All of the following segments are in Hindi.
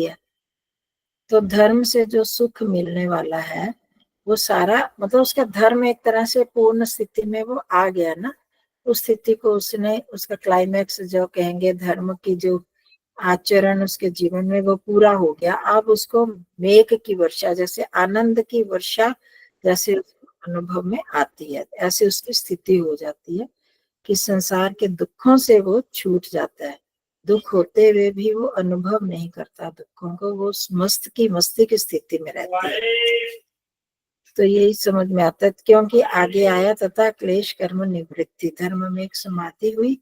है। तो धर्म से जो सुख मिलने वाला है वो सारा, मतलब उसका धर्म एक तरह से पूर्ण स्थिति में वो आ गया ना, उस स्थिति को उसने, उसका क्लाइमैक्स जो कहेंगे धर्म की जो आचरण उसके जीवन में वो पूरा हो गया। अब उसको मेघ की वर्षा, जैसे आनंद की वर्षा जैसे अनुभव में आती है, ऐसे उसकी स्थिति हो जाती है कि संसार के दुखों से वो छूट जाता है। दुख होते हुए भी वो अनुभव नहीं करता दुखों को, वो मस्त की मस्ती की स्थिति में रहती है। तो यही समझ में आता है, क्योंकि आगे आया तथा क्लेश कर्म निवृत्ति, धर्म में एक समाधि हुई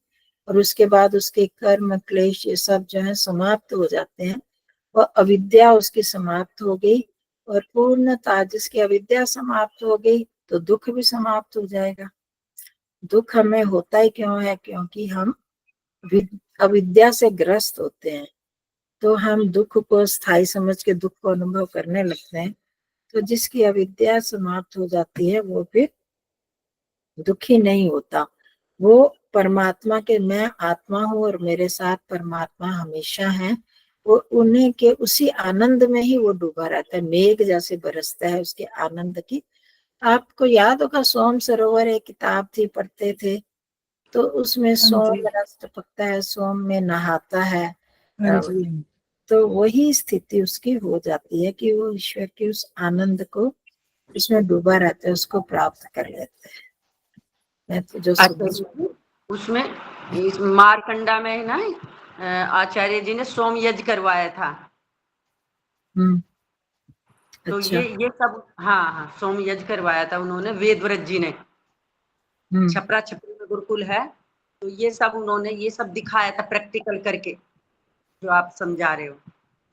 और उसके बाद उसके कर्म क्लेश ये सब जो है समाप्त हो जाते हैं, और अविद्या उसकी समाप्त हो गई, और पूर्णता जिसकी अविद्या समाप्त हो गई तो दुख भी समाप्त हो जाएगा। दुख हमें होता ही क्यों है? क्योंकि हम अविद्या से ग्रस्त होते हैं, तो हम दुख को स्थायी समझ के दुख को अनुभव करने लगते हैं। तो जिसकी अविद्या समाप्त हो जाती है वो फिर दुखी नहीं होता, वो परमात्मा के, मैं आत्मा हूँ और मेरे साथ परमात्मा हमेशा है, वो उन्हीं के उसी आनंद में ही वो डूबा रहता है, मेघ जैसे बरसता है उसके आनंद की। आपको याद होगा सोम सरोवर एक किताब थी, पढ़ते थे, तो उसमें सोम रस टपकता है, सोम में नहाता है। तो वही स्थिति उसकी हो जाती है कि वो ईश्वर के उस आनंद को उसमें डूबा रहता है, उसको प्राप्त कर लेते हैं। मैं तो जो उसमें इस मारकंडा में ना आचार्य जी ने सोम यज्ञ करवाया था। तो अच्छा। ये सब, हाँ सोम यज्ञ करवाया था उन्होंने, वेदव्रत जी ने। छपरा छपरी में गुरुकुल है, तो ये सब उन्होंने ये सब दिखाया था प्रैक्टिकल करके, जो आप समझा रहे हो।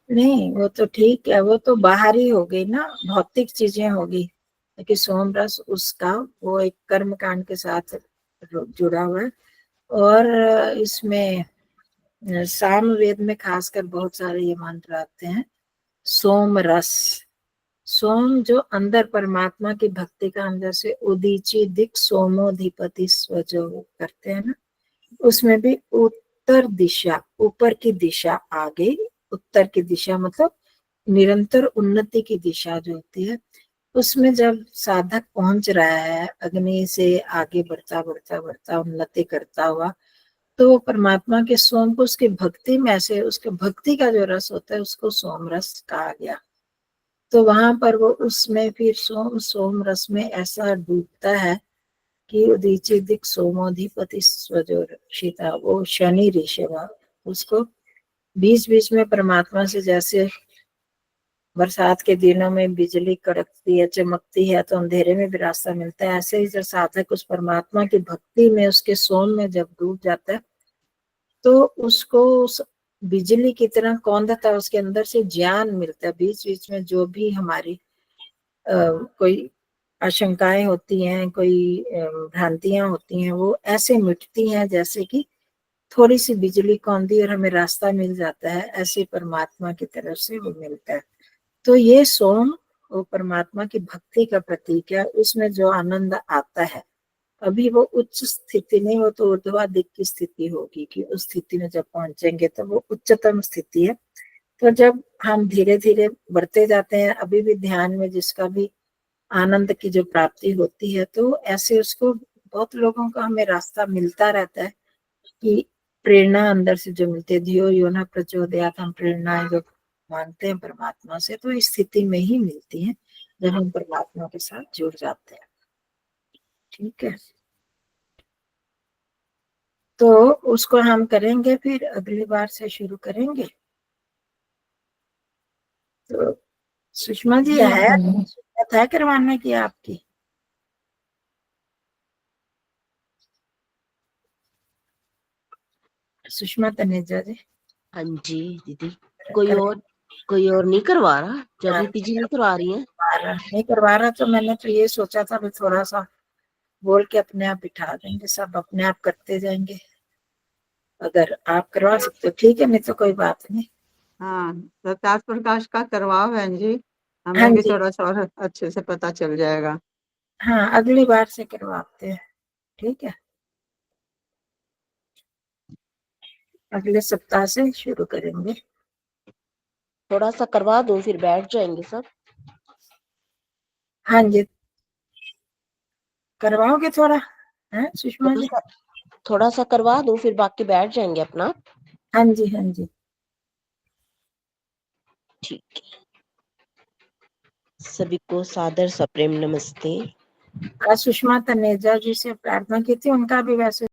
नहीं वो तो ठीक है, वो तो बाहरी हो गई ना, भौतिक चीजें होगी, लेकिन सोम रस उसका वो एक कर्म कांड के साथ जुड़ा हुआ है। और इसमें साम वेद में खासकर बहुत सारे ये मंत्र आते हैं, सोम रस। सोम जो अंदर परमात्मा की भक्ति का अंदर से उदीची दिक सोमोधिपति स्वजो करते हैं ना, उसमें भी उत्तर दिशा, ऊपर की दिशा आ गई। उत्तर की दिशा मतलब निरंतर उन्नति की दिशा जो होती है, उसमें जब साधक पहुंच रहा है अग्नि से आगे बढ़ता बढ़ता बढ़ता उन्नति करता हुआ, तो वो परमात्मा के सोम को उसकी भक्ति में, ऐसे उसके भक्ति का जो रस होता है उसको सोम रस कहा गया। तो वहां पर वो उसमें फिर सोम रस में ऐसा डूबता है कि उदीची दिक सोमोधिपति स्वजोषिता, वो शनि ऋषभ उसको बीच बीच में परमात्मा से, जैसे बरसात के दिनों में बिजली कड़कती है चमकती है तो अंधेरे में भी रास्ता मिलता है, ऐसे ही जब साधक उस परमात्मा की भक्ति में उसके सोम में जब डूब जाता है तो उसको उस बिजली की तरह कौंधता है, उसके अंदर से ज्ञान मिलता है। बीच बीच में जो भी हमारी कोई आशंकाएं होती हैं, कोई भ्रांतियां होती हैं, वो ऐसे मिटती हैं जैसे कि थोड़ी सी बिजली कौंधी और हमें रास्ता मिल जाता है, ऐसे परमात्मा की तरफ से वो मिलता है। तो ये सोम वो परमात्मा की भक्ति का प्रतीक है, उसमें जो आनंद आता है अभी वो उच्च स्थिति नहीं, वो तो ऊर्ध्वाधिक की स्थिति होगी कि उस स्थिति में जब पहुंचेंगे तो वो उच्चतम स्थिति है। तो जब हम धीरे धीरे बढ़ते जाते हैं, अभी भी ध्यान में जिसका भी आनंद की जो प्राप्ति होती है, तो ऐसे उसको बहुत लोगों का हमें रास्ता मिलता रहता है कि प्रेरणा अंदर से जो मिलती है, धियो यो न प्रचोदयात्, हम प्रेरणाएं जो मानते हैं परमात्मा से, तो इस स्थिति में ही मिलती है जब हम परमात्मा के साथ जुड़ जाते हैं। ठीक है, तो उसको हम करेंगे, फिर अगली बार से शुरू करेंगे। तो सुषमा जी है करवाने की आपकी? सुषमा तनेजा जी? हाँ जी दीदी, कोई और नहीं करवा रहा? जब दीदी जी नहीं करवा रही है, नहीं करवा रहा, तो मैंने तो ये सोचा था थोड़ा सा बोल के अपने आप बिठा देंगे, सब अपने आप करते जाएंगे। अगर आप करवा सकते हो ठीक है, नहीं तो कोई बात नहीं। हाँ, प्रकाश प्रकाश का करवाओ बहन जी, हाँ हमें भी जी, थोड़ा सा और अच्छे से पता चल जाएगा। हाँ अगली बार से करवाते हैं, ठीक है, अगले सप्ताह से शुरू करेंगे। थोड़ा सा करवा दूं फिर बैठ जाएंगे सब। हाँ जी, करवाओगे थोड़ा, है सुषमा जी? थोड़ा सा करवा दूं फिर बाकी बैठ जाएंगे अपना। हाँ जी, हाँ जी, ठीक है। सभी को सादर सप्रेम नमस्ते। आज सुषमा तनेजा जी से प्रार्थना की थी, उनका भी वैसे